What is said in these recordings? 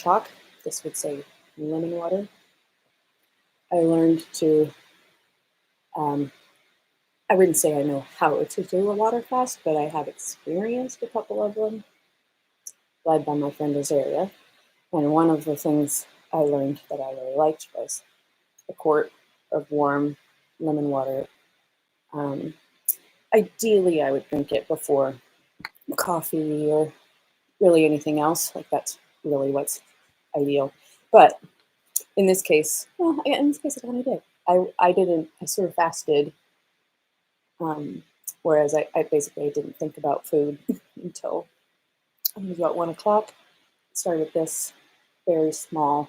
chalk. This would say lemon water. I learned to, I wouldn't say I know how to do a water fast, but I have experienced a couple of them, led by my friend Azaria. And one of the things I learned that I really liked was a quart of warm lemon water. Ideally, I would drink it before coffee or really anything else. Like that's really what's ideal. But in this case, well, in this case, I kind of did. I didn't. I sort of fasted, whereas I basically didn't think about food until it was about 1 o'clock. Started this very small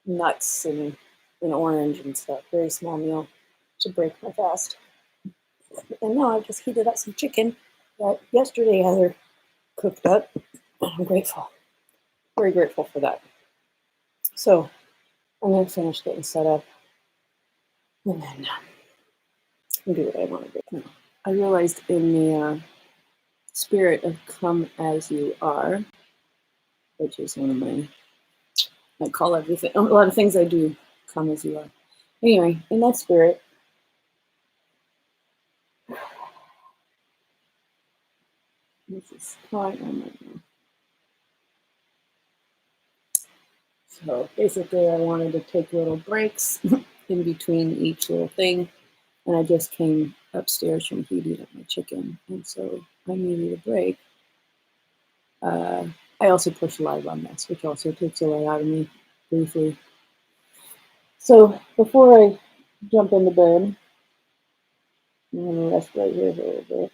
nuts and an orange and stuff, very small meal to break my fast. And now I've just heated up some chicken that yesterday Heather cooked up. I'm grateful, very grateful for that. So I'm going to finish getting set up and then do what I want to do. I realized in the spirit of come as you are, which is one of my, I call everything, a lot of things I do come as you are. Anyway, in that spirit, this is how I am right now. So basically I wanted to take little breaks in between each little thing. And I just came upstairs from heating up my chicken. And so I needed a break. I also push live on this, which also takes a lot out of me briefly. So before I jump into bed, I'm going to rest right here for a little bit.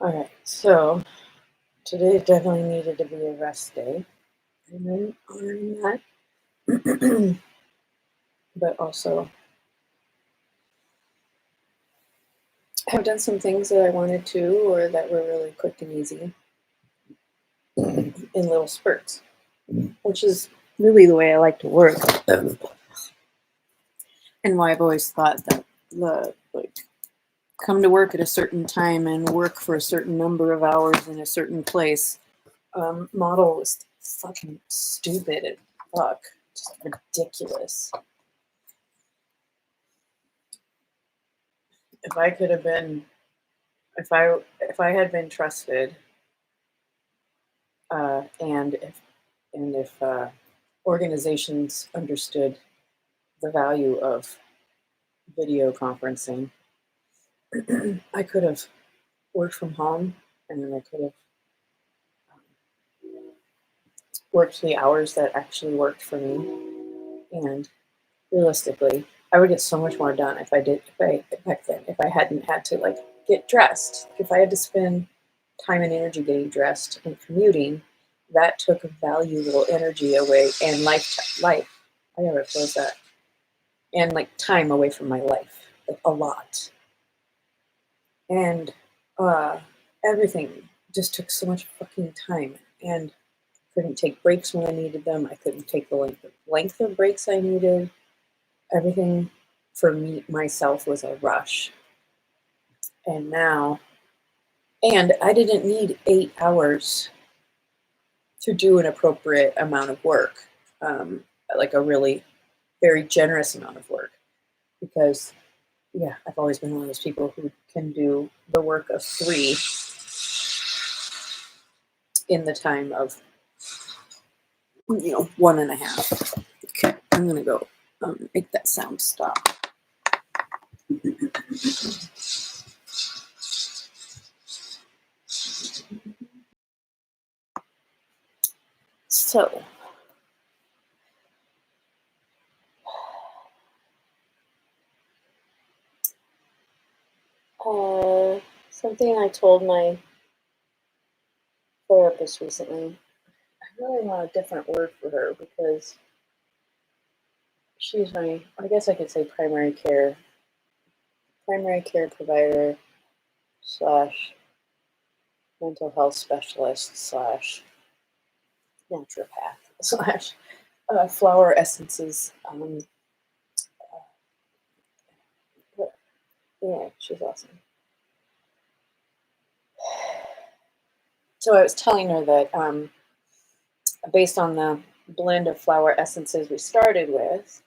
All right, so today definitely needed to be a rest day. And I'm honoring that. But also, have done some things that I wanted to or that were really quick and easy in little spurts, which is really the way I like to work. And why I've always thought that the come to work at a certain time and work for a certain number of hours in a certain place model was fucking stupid and just ridiculous. If I could have been, if I had been trusted, and if organizations understood the value of video conferencing, I could have worked from home, and then I could have worked the hours that actually worked for me. And realistically, I would get so much more done if I hadn't had to get dressed. If I had to spend time and energy getting dressed and commuting, that took valuable energy away and life. I never close that. And time away from my life, a lot. And everything just took so much fucking time, and couldn't take breaks when I needed them. I couldn't take the length of breaks I needed. Everything for me, myself, was a rush. And now, and I didn't need 8 hours to do an appropriate amount of work, like a really very generous amount of work, because I've always been one of those people who can do the work of 3 in the time of 1.5. Okay, I'm gonna go make that sound stop. So something I told my therapist recently, I really want a different word for her, because she's my, I guess I could say primary care provider / mental health specialist / naturopath / flower essences. Yeah, she's awesome. So I was telling her that based on the blend of flower essences we started with,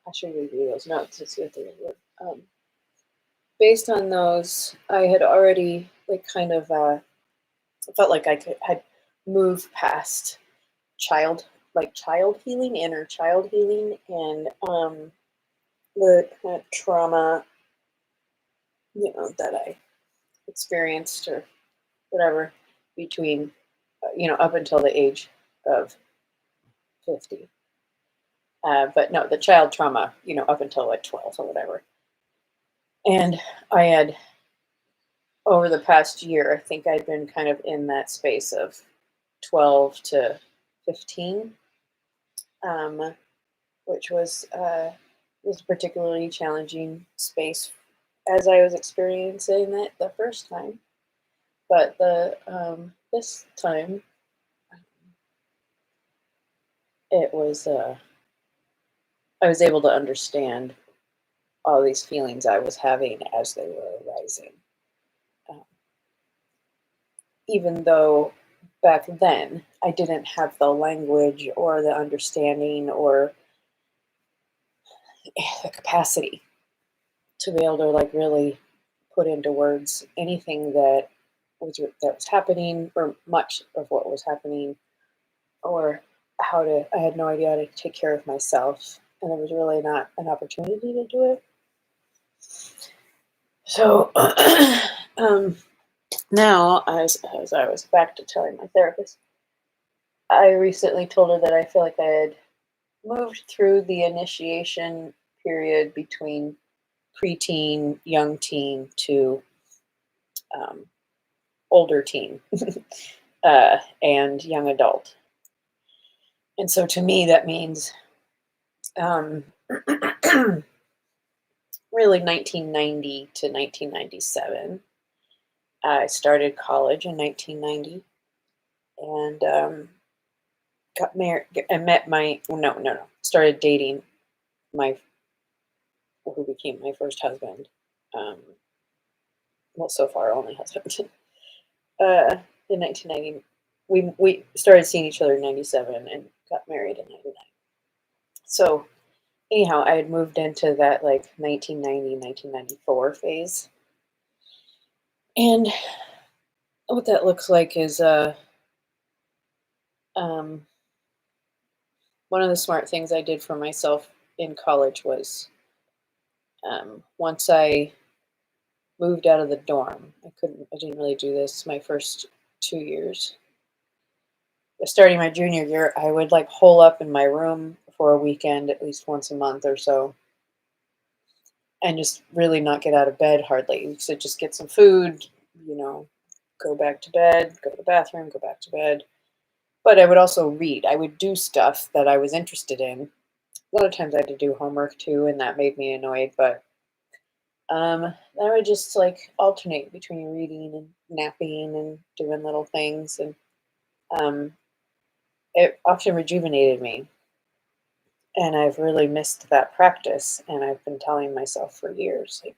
I should review those notes to see what they were. Based on those, I had already like kind of felt like had moved past child child healing, inner child healing, and the kind of trauma, that I experienced or whatever between, up until the age of 50. But no, the child trauma, up until like 12 or whatever. And I had, over the past year, I think I'd been kind of in that space of 12 to 15, um, which was a particularly challenging space as I was experiencing it the first time. But the this time, it was I was able to understand all these feelings I was having as they were arising. Um, Even though back then I didn't have the language or the understanding or the capacity to be able to like really put into words anything that was happening, or much of what was happening, or I had no idea how to take care of myself, and there was really not an opportunity to do it. So um, now, as I was back to telling my therapist, I recently told her that I feel like I had moved through the initiation period between preteen, young teen to um, older teen, and young adult. And so to me, that means um, really 1990 to 1997. I started college in 1990 and got married. I met my no, started dating my who became my first husband. Um, well, so far only husband. In 1990, we started seeing each other in 97 and got married in 99. So anyhow, I had moved into that like 1990, 1994 phase. And what that looks like is um, one of the smart things I did for myself in college was, once I moved out of the dorm, I didn't really do this my first 2 years. Starting my junior year, I would like hole up in my room for a weekend at least once a month or so, and just really not get out of bed hardly. So just get some food, you know, go back to bed, go to the bathroom, go back to bed. But I would also read. I would do stuff that I was interested in. A lot of times I had to do homework too, and that made me annoyed. But I would just like alternate between reading and napping and doing little things, and um, it often rejuvenated me. And I've really missed that practice. And I've been telling myself for years, like,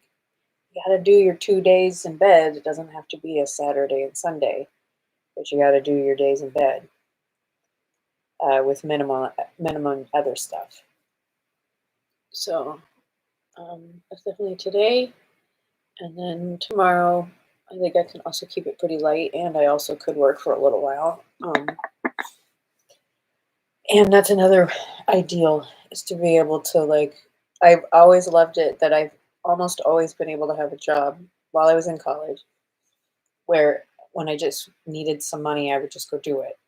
you got to do your 2 days in bed. It doesn't have to be a Saturday and Sunday, but you got to do your days in bed with minimum other stuff. So that's definitely today. And then tomorrow, I think I can also keep it pretty light, and I also could work for a little while. And that's another ideal, is to be able to like. I've always loved it that I've almost always been able to have a job while I was in college, where when I just needed some money, I would just go do it.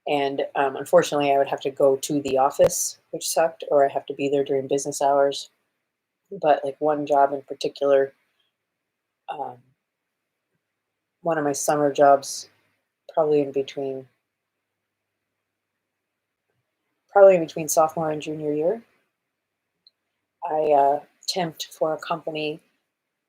And unfortunately, I would have to go to the office, which sucked, or I have to be there during business hours. But like one job in particular, um, one of my summer jobs, probably in between, sophomore and junior year, I temped for a company.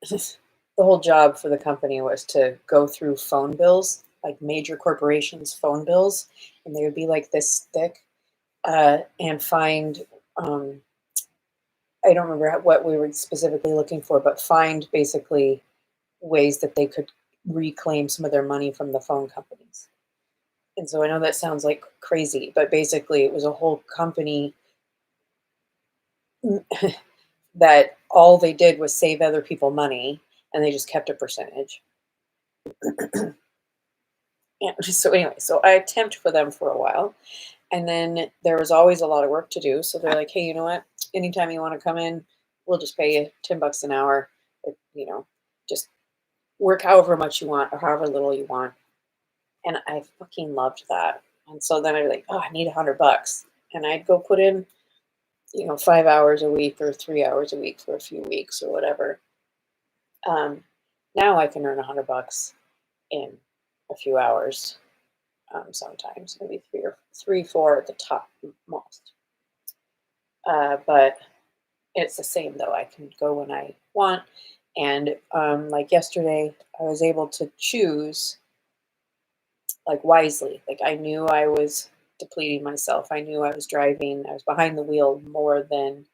The whole job for the company was to go through phone bills, like major corporations' phone bills, and they would be like this thick, and find. I don't remember what we were specifically looking for, but find basically ways that they could reclaim some of their money from the phone companies. And so I know that sounds like crazy, but basically it was a whole company that all they did was save other people money, and they just kept a percentage. Yeah. So anyway, so I temped for them for a while, and then there was always a lot of work to do. So they're like, "Hey, you know what? Anytime you want to come in, we'll just pay you $10 an hour. Just work however much you want or however little you want." And I fucking loved that. And so then I'd be like, "Oh, I need $100," and I'd go put in 5 hours a week or 3 hours a week for a few weeks or whatever. Um, Now I can earn $100 in a few hours. Sometimes maybe three, four at the top most. But it's the same though. I can go when I want. And like yesterday, I was able to choose like wisely. Like I knew I was depleting myself. I knew I was driving. I was behind the wheel more than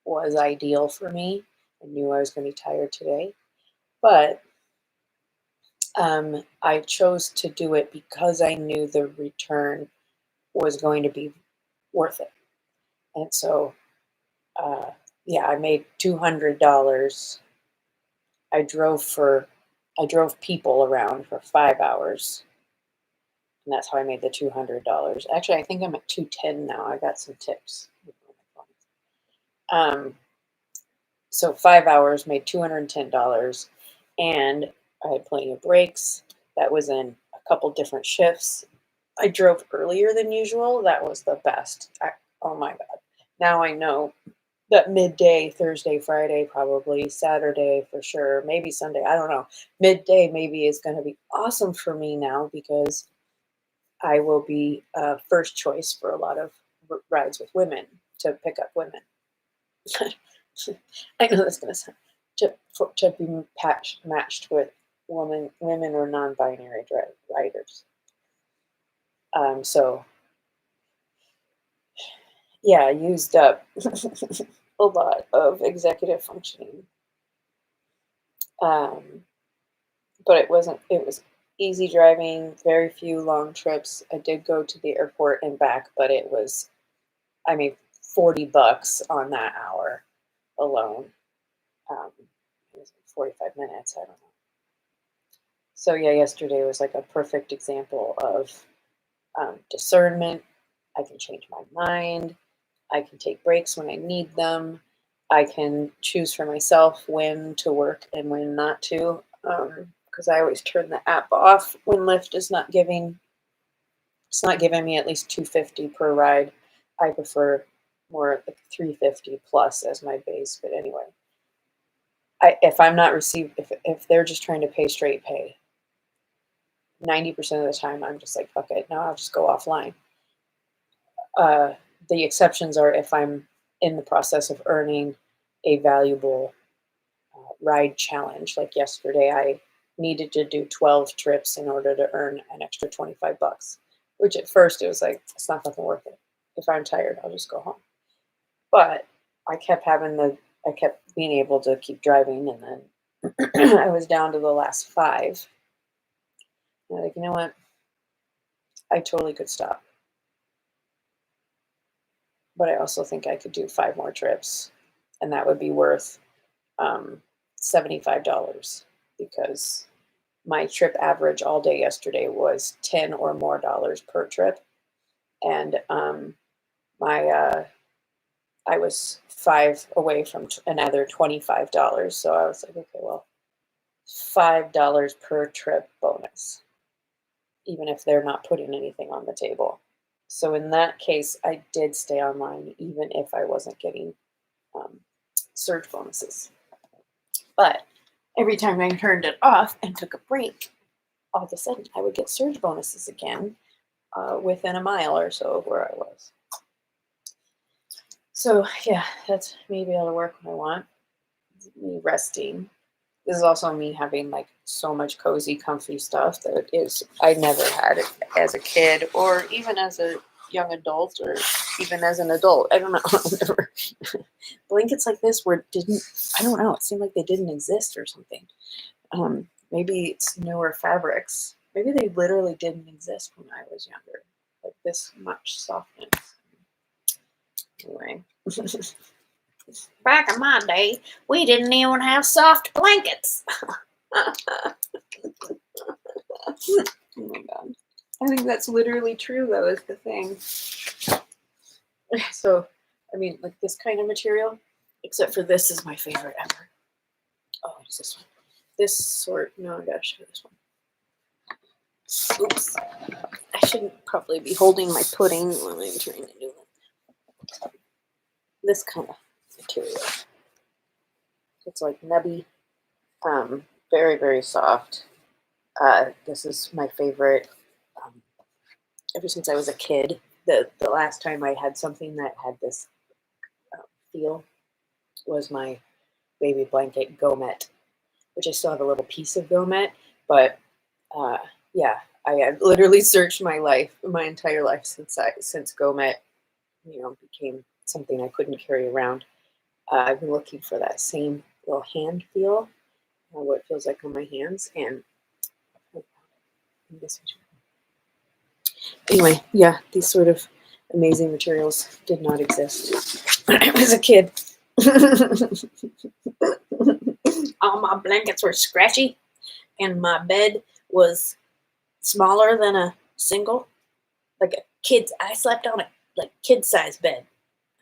was ideal for me. I knew I was going to be tired today. But I chose to do it because I knew the return was going to be worth it. And so, yeah, I made $200. I drove people around for 5 hours, and that's how I made the $200. Actually, I think I'm at 210 now. I got some tips. Um, so 5 hours made $210, and I had plenty of breaks. That was in a couple different shifts. I drove earlier than usual. That was the best. Oh my God. Now I know that midday, Thursday, Friday, probably Saturday for sure, maybe Sunday. I don't know. Midday maybe is going to be awesome for me now because I will be first choice for a lot of rides with women to pick up women. I know that's going to sound to be matched with women or non-binary riders. So yeah, I used up a lot of executive functioning. But it wasn't, it was easy driving, very few long trips. I did go to the airport and back, but I made $40 on that hour alone. It was 45 minutes, I don't know. So yeah, yesterday was like a perfect example of discernment. I can change my mind. I can take breaks when I need them. I can choose for myself when to work and when not to. Because I always turn the app off when Lyft is not giving. It's not giving me at least $250 per ride. I prefer more like $350 plus as my base. But anyway, if I'm not received, if they're just trying to pay straight pay, 90% of the time I'm just like, fuck it. No, I'll just go offline. The exceptions are if I'm in the process of earning a valuable ride challenge. Like yesterday, I needed to do 12 trips in order to earn an extra $25, which at first it was like, it's not fucking worth it. If I'm tired, I'll just go home. But I kept being able to keep driving, and then I was down to the last five. And I'm like, you know what? I totally could stop. But I also think I could do 5 more trips, and that would be worth $75 because my trip average all day yesterday was 10 or more dollars per trip, and my I was 5 away from another $25. So I was like, okay, well, $5 per trip bonus, even if they're not putting anything on the table. So in that case, I did stay online, even if I wasn't getting surge bonuses. But every time I turned it off and took a break, all of a sudden I would get surge bonuses again within a mile or so of where I was. So yeah, that's me being able to work when I want, me resting. This is also me having like so much cozy, comfy stuff that is I never had it as a kid or even as a young adult or even as an adult. I don't know. Blankets like this I don't know. It seemed like they didn't exist or something. Maybe it's newer fabrics. Maybe they literally didn't exist when I was younger. Like this much softness. Anyway. Back in my day, we didn't even have soft blankets. Oh my god. I think that's literally true, though, is the thing. So, I mean, like this kind of material, except for this is my favorite ever. Oh, what is this one? This sort, no, I gotta show this one. Oops. I shouldn't probably be holding my pudding when I'm trying to do it. This kind of material. It's like nubby, very, very soft. This is my favorite ever since I was a kid. The last time I had something that had this feel was my baby blanket Gomet, which I still have a little piece of Gomet, but yeah, I have literally searched my entire life since Gomet, became something I couldn't carry around. I've been looking for that same little hand feel, what it feels like on my hands, and anyway, yeah, these sort of amazing materials did not exist when I was a kid. All my blankets were scratchy, and my bed was smaller than a single, like a kid's. I slept on a like kid-sized bed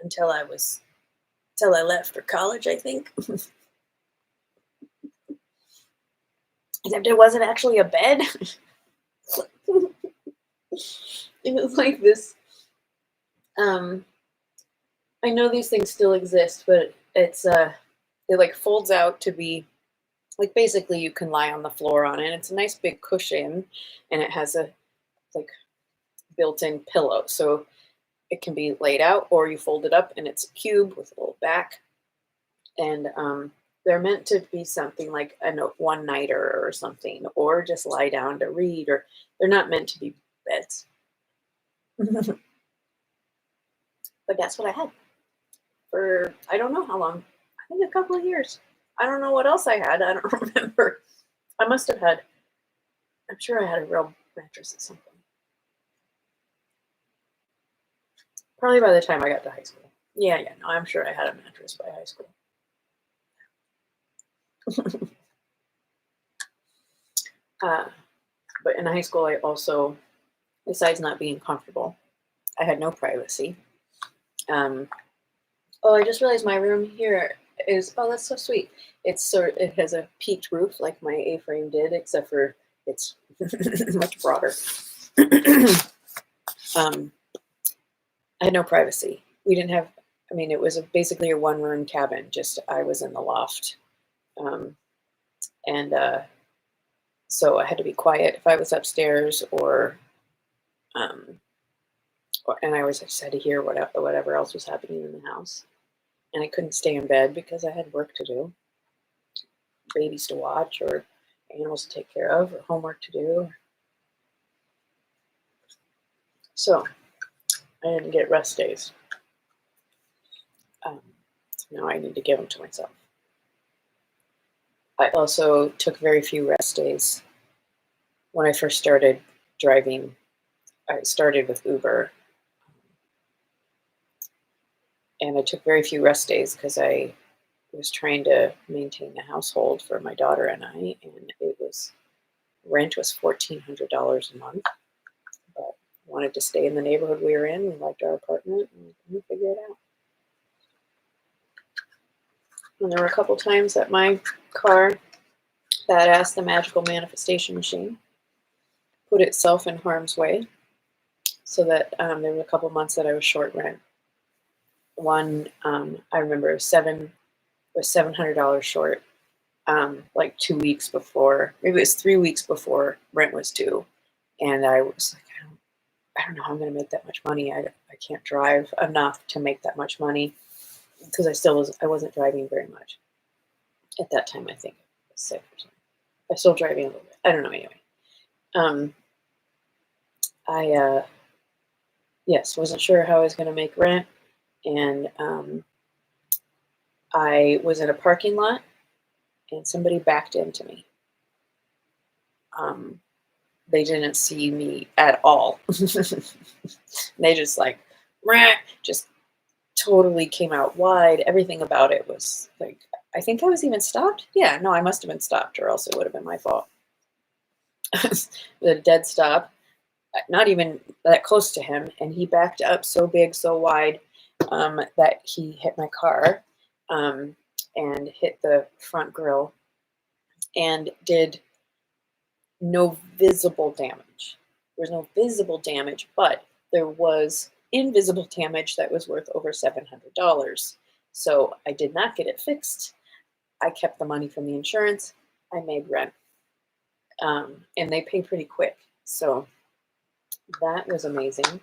until I left for college, I think. Except it wasn't actually a bed. It was like this. I know these things still exist, but it like folds out to be like basically you can lie on the floor on it. It's a nice big cushion, and it has a like built-in pillow, so it can be laid out or you fold it up, and it's a cube with a little back. And they're meant to be something like a one-nighter or something, or just lie down to read, or they're not meant to be beds. But that's what I had for I don't know how long. I think a couple of years. I don't know what else I had. I don't remember. I must have had. I'm sure I had a real mattress at some point. Probably by the time I got to high school. Yeah, no, I'm sure I had a mattress by high school. But in high school, I also, besides not being comfortable, I had no privacy. Oh, I just realized my room here is, oh, that's so sweet. It has a peaked roof like my A-frame did, except for it's much broader. I had no privacy. We didn't have, I mean, it was basically a one-room cabin, just I was in the loft. And so I had to be quiet if I was upstairs, and I always just had to hear whatever else was happening in the house. And I couldn't stay in bed because I had work to do, babies to watch, or animals to take care of, or homework to do. So I didn't get rest days. So now I need to give them to myself. I also took very few rest days. When I first started driving, I started with Uber. And I took very few rest days because I was trying to maintain the household for my daughter and I, and rent was $1,400 a month. But I wanted to stay in the neighborhood we were in. We liked our apartment, and we figured it out. And there were a couple times that my car, badass, the magical manifestation machine, put itself in harm's way, so that there were a couple months that I was short rent. One, I remember was $700 short, like 2 weeks before, maybe it was 3 weeks before rent was due, and I was like, I don't know how I'm going to make that much money. I can't drive enough to make that much money, because I wasn't driving very much at that time. I think I was 6 or something. I was still driving a little bit. I don't know. Anyway, I wasn't sure how I was going to make rent, and I was in a parking lot, and somebody backed into me. they didn't see me at all. They just like, "Meh," just totally came out wide. Everything about it was like, I think I was even stopped. Yeah, no, I must have been stopped, or else it would have been my fault. The dead stop, not even that close to him, and he backed up so big, so wide, that he hit my car, and hit the front grill, and did no visible damage. There was no visible damage, but there was invisible damage that was worth over $700. So I did not get it fixed. I kept the money from the insurance. I made rent, and they pay pretty quick. So that was amazing.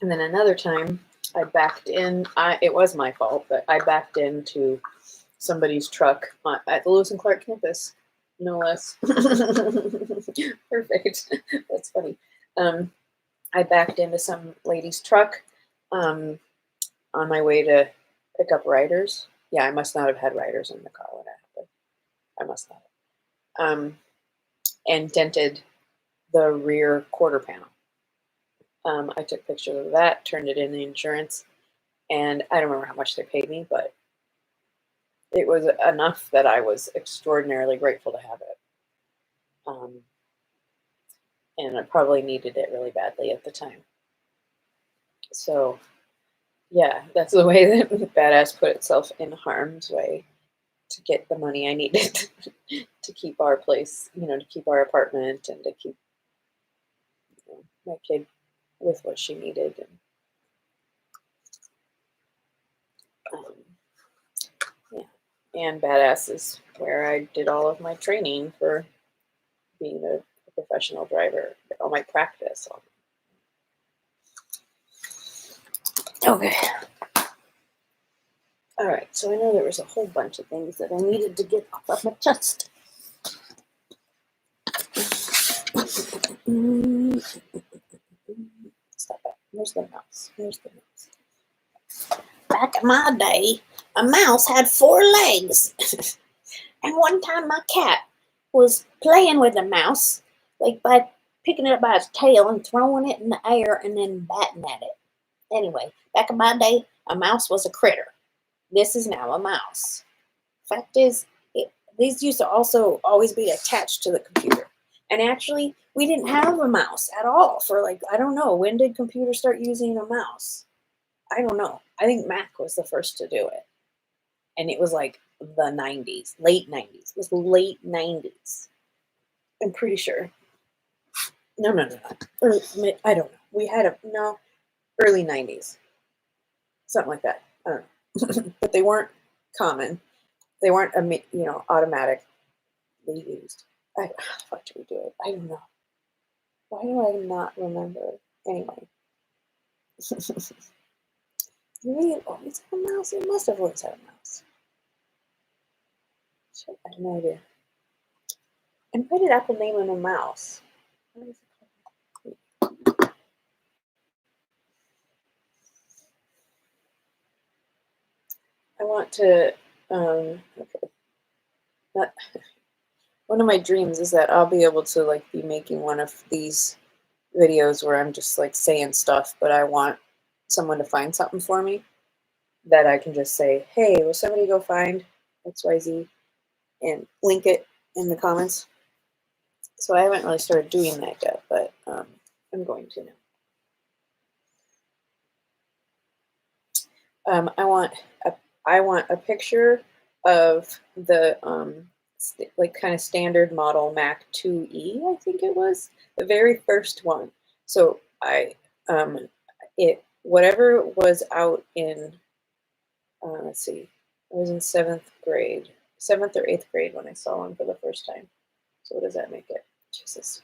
And then another time, I backed in. It was my fault, but I backed into somebody's truck at the Lewis and Clark campus, no less. Perfect. That's funny. I backed into some lady's truck on my way to pick up riders. Yeah, I must not have had riders in the car when that happened. I must not have. And dented the rear quarter panel. I took pictures of that, turned it in the insurance, and I don't remember how much they paid me, but it was enough that I was extraordinarily grateful to have it. And I probably needed it really badly at the time. So, yeah, that's the way that Badass put itself in harm's way to get the money I needed to keep our place, to keep our apartment, and to keep my kid with what she needed. Yeah. And Badass is where I did all of my training for being a professional driver, all my practice. Okay. All right, so I know there was a whole bunch of things that I needed to get off of my chest. Stop it. Where's the mouse? Where's the mouse? Back in my day, a mouse had 4 legs. And one time my cat was playing with a mouse, like by picking it up by its tail and throwing it in the air and then batting at it. Anyway, back in my day, a mouse was a critter. This is now a mouse. Fact is, these used to also always be attached to the computer. And actually, we didn't have a mouse at all for I don't know, when did computers start using a mouse? I don't know. I think Mac was the first to do it. And it was like the 90s, late 90s. It was late 90s. I'm pretty sure. No. I don't know. We had early 90s. Something like that. I don't know. But they weren't common. They weren't, automatically used. How do we do it? I don't know. Why do I not remember? Anyway. Maybe it always had a mouse. It must have always had a mouse. Shit, I have no idea. And why did Apple name him a mouse? What is it called? I want to, one of my dreams is that I'll be able to be making one of these videos where I'm just saying stuff, but I want someone to find something for me that I can just say, hey, will somebody go find XYZ and link it in the comments? So I haven't really started doing that yet, but I'm going to now. I want a picture of the kind of standard model Mac 2E, I think it was the very first one. So whatever was out in let's see, I was in 7th or 8th grade when I saw one for the first time. So what does that make it? Jesus.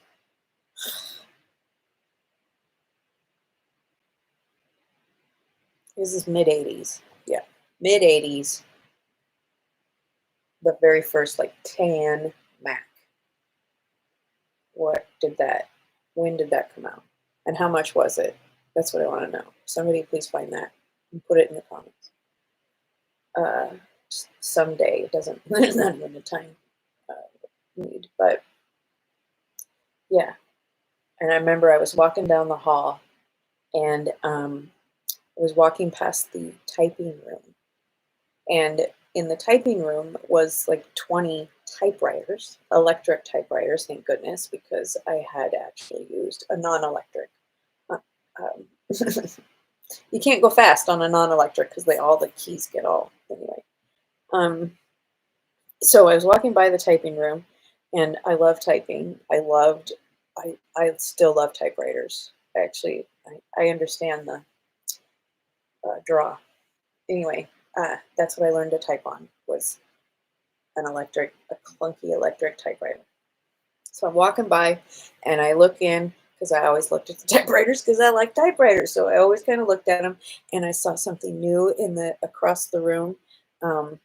This is mid-80s. Yeah, mid-80s. The very first tan Mac. When did that come out? And how much was it? That's what I want to know. Somebody please find that and put it in the comments. Someday. It doesn't, there's not even a time. need. But yeah, and I remember I was walking down the hall, and I was walking past the typing room, and in the typing room was like 20 typewriters, electric typewriters, thank goodness, because I had actually used a non-electric. Uh, Um, you can't go fast on a non-electric because they all the keys get all anyway. Um, so I was walking by the typing room, and I love typing. I still love typewriters. Actually, I understand the draw. Anyway, that's what I learned to type on was a clunky electric typewriter. So I'm walking by, and I look in because I always looked at the typewriters because I like typewriters. So I always kind of looked at them, and I saw something new in the across the room. Um,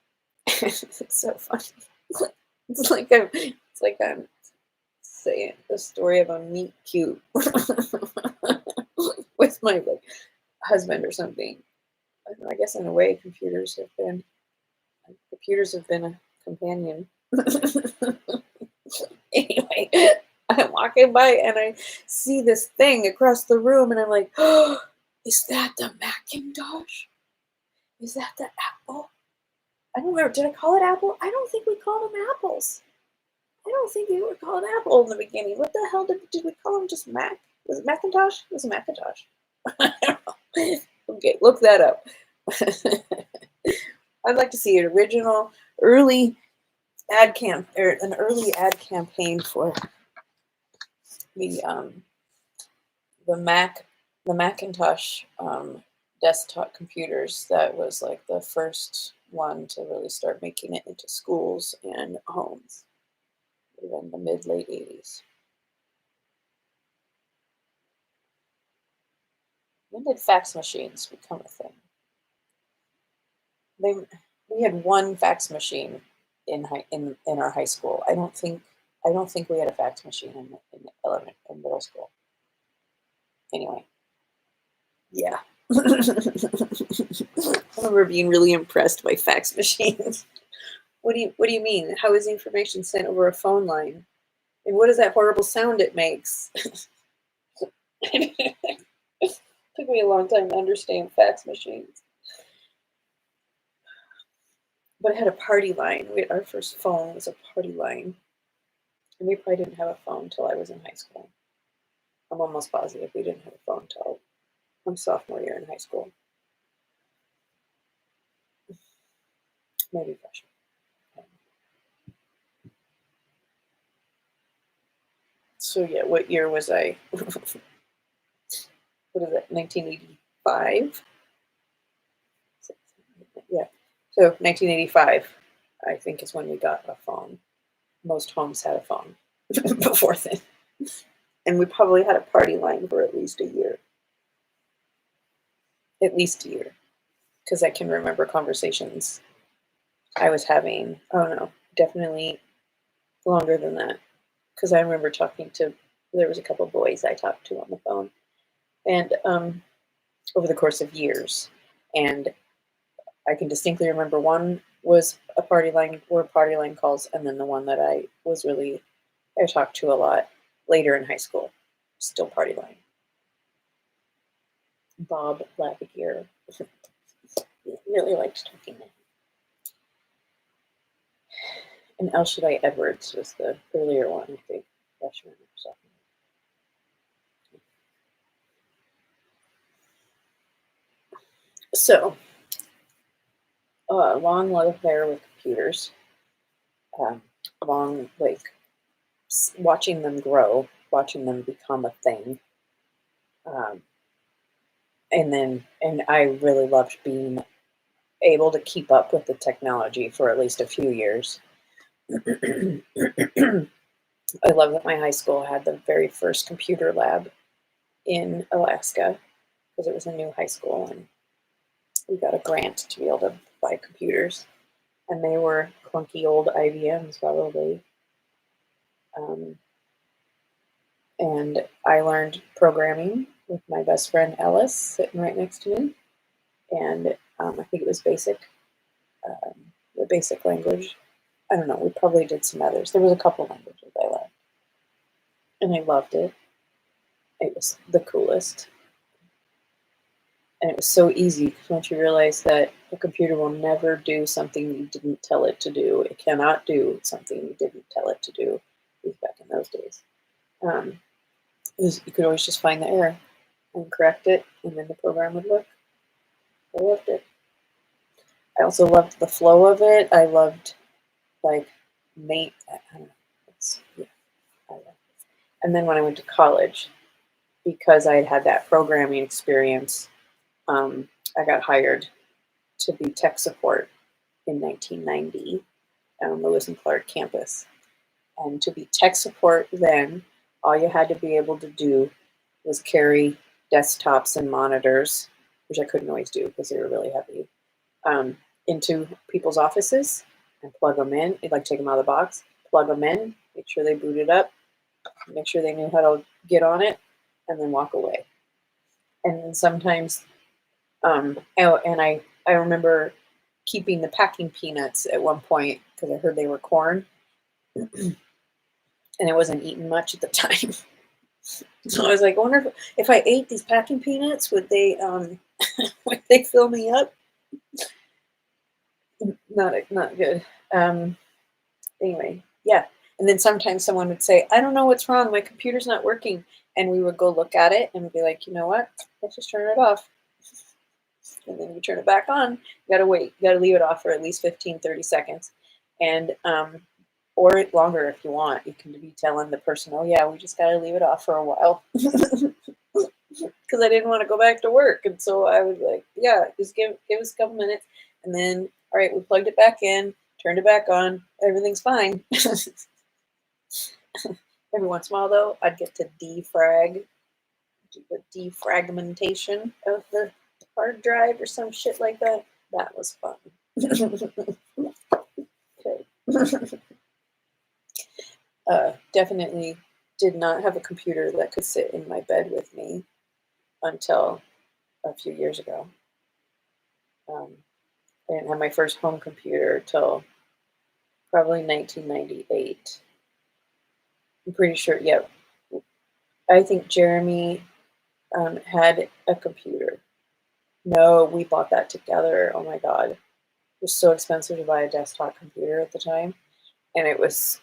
it's so funny. It's like I'm saying the story of a meat cute with my like husband or something. I don't know, I guess in a way, computers have been a companion. Anyway, I'm walking by and I see this thing across the room, and I'm like, oh, is that the Macintosh? Is that the Apple? I don't remember. Did I call it Apple? I don't think we called them apples. I don't think we were called Apple in the beginning. What the hell did we call them? Just Mac? Was it Macintosh? It was a Macintosh. I don't know. Okay, look that up. I'd like to see an original early an early ad campaign for the the Mac the Macintosh desktop computers. That was like the first one to really start making it into schools and homes in the mid late 80s. When did fax machines become a thing? They we had one fax machine in our high school. I don't think we had a fax machine in middle school. Anyway, yeah. I remember being really impressed by fax machines. What do you mean? How is information sent over a phone line? And what is that horrible sound it makes? Took me a long time to understand fax machines. But it had a party line. Our first phone was a party line. And we probably didn't have a phone until I was in high school. I'm almost positive we didn't have a phone until my sophomore year in high school. Maybe freshman. So yeah, what year was I? What is it? 1985. Yeah. So 1985, I think, is when we got a phone. Most homes had a phone before then, and we probably had a party line for at least a year, because I can remember conversations I was having. Oh no, definitely longer than that, because I remember talking to. There was a couple of boys I talked to on the phone, and over the course of years, and I can distinctly remember one was a party line calls, and then the one that I talked to a lot later in high school, still party line. Bob Lavigier. Really liked talking to him. And El Shaddai Edwards was the earlier one, I think, freshman or sophomore. So, long love affair with computers. Um, long, like, watching them grow, watching them become a thing. Um, and I really loved being able to keep up with the technology for at least a few years. I love that my high school had the very first computer lab in Alaska because it was a new high school, and we got a grant to be able to buy computers, and they were clunky old IBMs probably. Um, and I learned programming with my best friend Ellis sitting right next to me, and I think it was BASIC, the BASIC language. I don't know, we probably did some others. There was a couple languages I loved, and I loved it. It was the coolest. And it was so easy because once you realize that a computer will never do something you didn't tell it to do, it cannot do something you didn't tell it to do, at least back in those days. You could always just find the error and correct it, and then the program would work. I loved it. I also loved the flow of it. I loved like mate. I don't know. Yeah, I loved it. And then when I went to college, because I had had that programming experience, I got hired to be tech support in 1990 on the Lewis and Clark campus. And to be tech support then, all you had to be able to do was carry desktops and monitors, which I couldn't always do because they were really heavy, into people's offices and plug them in. You'd like take them out of the box, plug them in, make sure they booted up, make sure they knew how to get on it, and then walk away. And then sometimes, and I remember keeping the packing peanuts at one point because I heard they were corn, and I wasn't eating much at the time. So I was like, I wonder if I ate these packing peanuts, would they would they fill me up? Not good. Anyway, yeah. And then sometimes someone would say, I don't know what's wrong. My computer's not working. And we would go look at it and be like, you know what? Let's just turn it off. And then you turn it back on. You got to wait. You got to leave it off for at least 15, 30 seconds. And, or longer if you want. You can be telling the person, oh, yeah, we just got to leave it off for a while. Because I didn't want to go back to work. And so I was like, yeah, just give us a couple minutes. And then, all right, we plugged it back in, turned it back on. Everything's fine. Every once in a while, though, I'd get to do the defragmentation of the hard drive or some shit like that. That was fun. Okay. Definitely did not have a computer that could sit in my bed with me until a few years ago. I didn't have my first home computer till probably 1998. I'm pretty sure, yeah. I think Jeremy had a computer. No, we bought that together. Oh my God. It was so expensive to buy a desktop computer at the time. And it was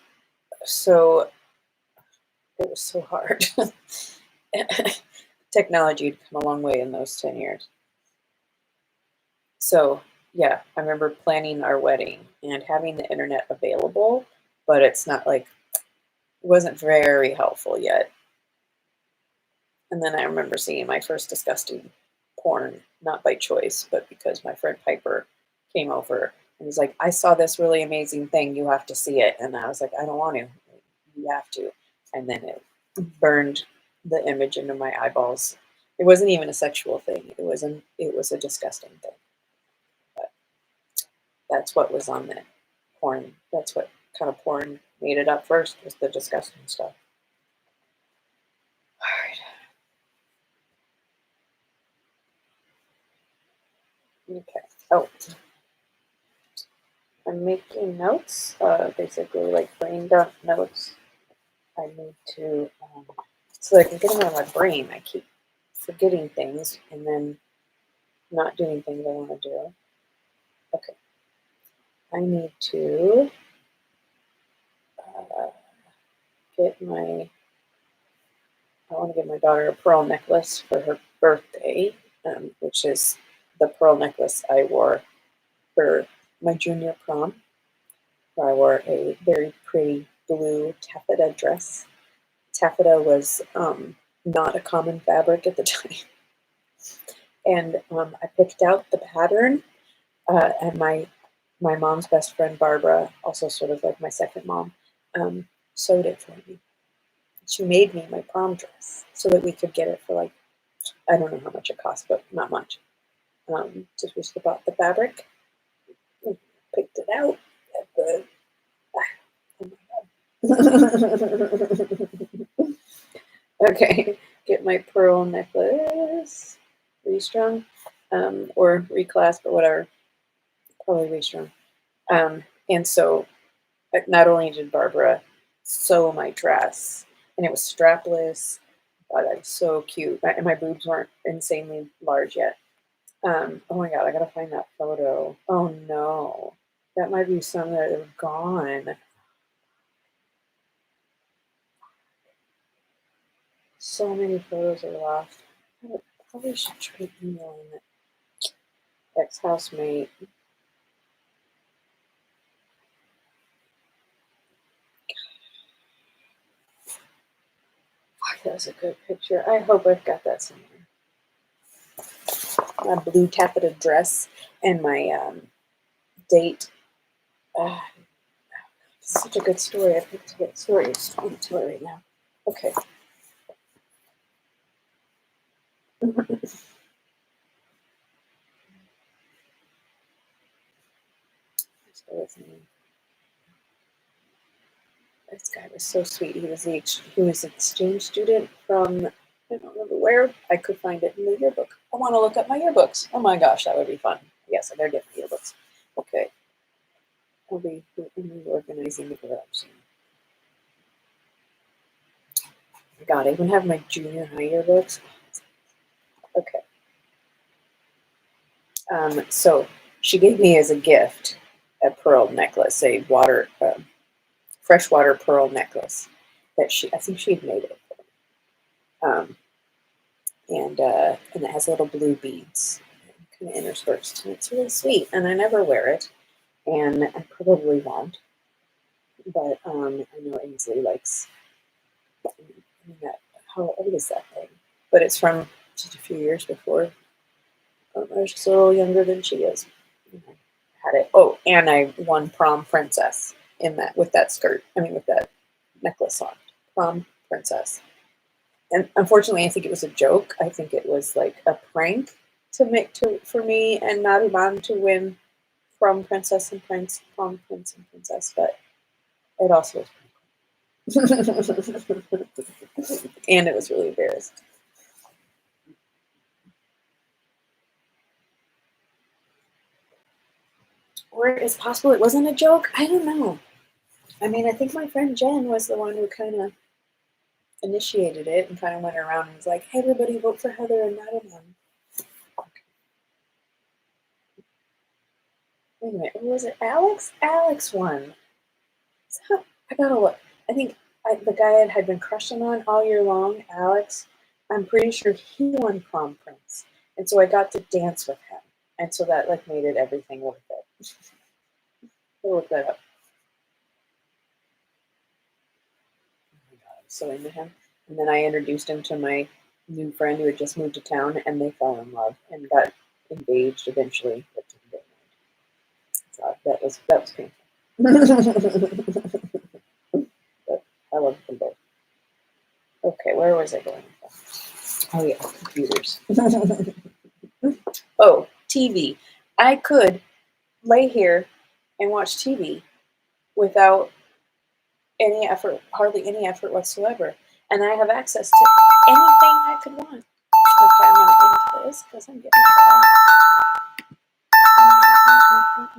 so hard. Technology had come a long way in those 10 years. So yeah, I remember planning our wedding and having the internet available, but it's not like, it wasn't very helpful yet. And then I remember seeing my first disgusting porn, not by choice, but because my friend Piper came over and was like, I saw this really amazing thing. You have to see it. And I was like, I don't want to. You have to. And then it burned the image into my eyeballs. It wasn't even a sexual thing. It was a disgusting thing. But that's what was on the porn. That's what kind of porn made it up first, was the disgusting stuff. All right. Okay. Oh, I'm making notes, basically like brain dump notes. I need to, so I can get them out of my brain. I keep forgetting things and then not doing things I want to do. Okay. I need to I want to give my daughter a pearl necklace for her birthday, which is the pearl necklace I wore for my junior prom, where I wore a very pretty blue taffeta dress. Taffeta was not a common fabric at the time. And I picked out the pattern, and my mom's best friend, Barbara, also sort of like my second mom, sewed it for me. She made me my prom dress so that we could get it for like, I don't know how much it cost, but not much. Just we bought the fabric, picked it out at the, oh my God. Okay, get my pearl necklace, restrung, or reclasped, or whatever, probably restrung. And so But not only did Barbara sew my dress, and it was strapless. God, that was so cute. And my boobs weren't insanely large yet. Oh my God, I gotta find that photo. Oh no. That might be some that are gone. So many photos are lost. I probably should try emailing it. Ex-housemate. Fuck, that was a good picture. I hope I've got that somewhere. My blue taffeta dress and my date. It's such a good story. I picked a good story. It's telling to it right now. Okay. This guy was so sweet. He was an exchange student from, I don't remember where. I could find it in the yearbook. I want to look up my yearbooks. Oh my gosh, that would be fun. Yes, I better get the yearbooks. Okay. I'll be organizing the garage. God, I even have my junior high yearbooks. Okay. So she gave me as a gift a pearl necklace, a freshwater pearl necklace that I think she had made it. And it has little blue beads kind of interspersed, and it's really sweet. And I never wear it, and I probably won't. But I know Ainsley likes. I mean, how old is that thing? But it's from just a few years before. I was just a little younger than she is. I had it. Oh, and I won prom princess in that with that skirt. I mean, with that necklace on. Prom princess. And unfortunately, I think it was a joke. I think it was like a prank for me and Nariman to win prom princess and prom prince and princess, but it also was and it was really embarrassing. Or it's possible it wasn't a joke. I don't know. I mean, I think my friend Jen was the one who kind of initiated it and kind of went around and was like, "Hey, everybody, vote for Heather and Nariman." Wait a minute, was it Alex? Alex won. So I gotta look. I think the guy I had been crushing on all year long, Alex. I'm pretty sure he won prom prince, and so I got to dance with him, and so that like made it everything worth it. I'll look that up. Oh my God, I'm so into him. And then I introduced him to my new friend who had just moved to town, and they fell in love and got engaged eventually. But didn't get married. So that was painful. But I love them both. Okay, where was I going? Oh yeah, computers. Oh, TV. I could lay here and watch TV without any effort, hardly any effort whatsoever. And I have access to anything I could want. Okay, I'm going to end this because I'm getting tired.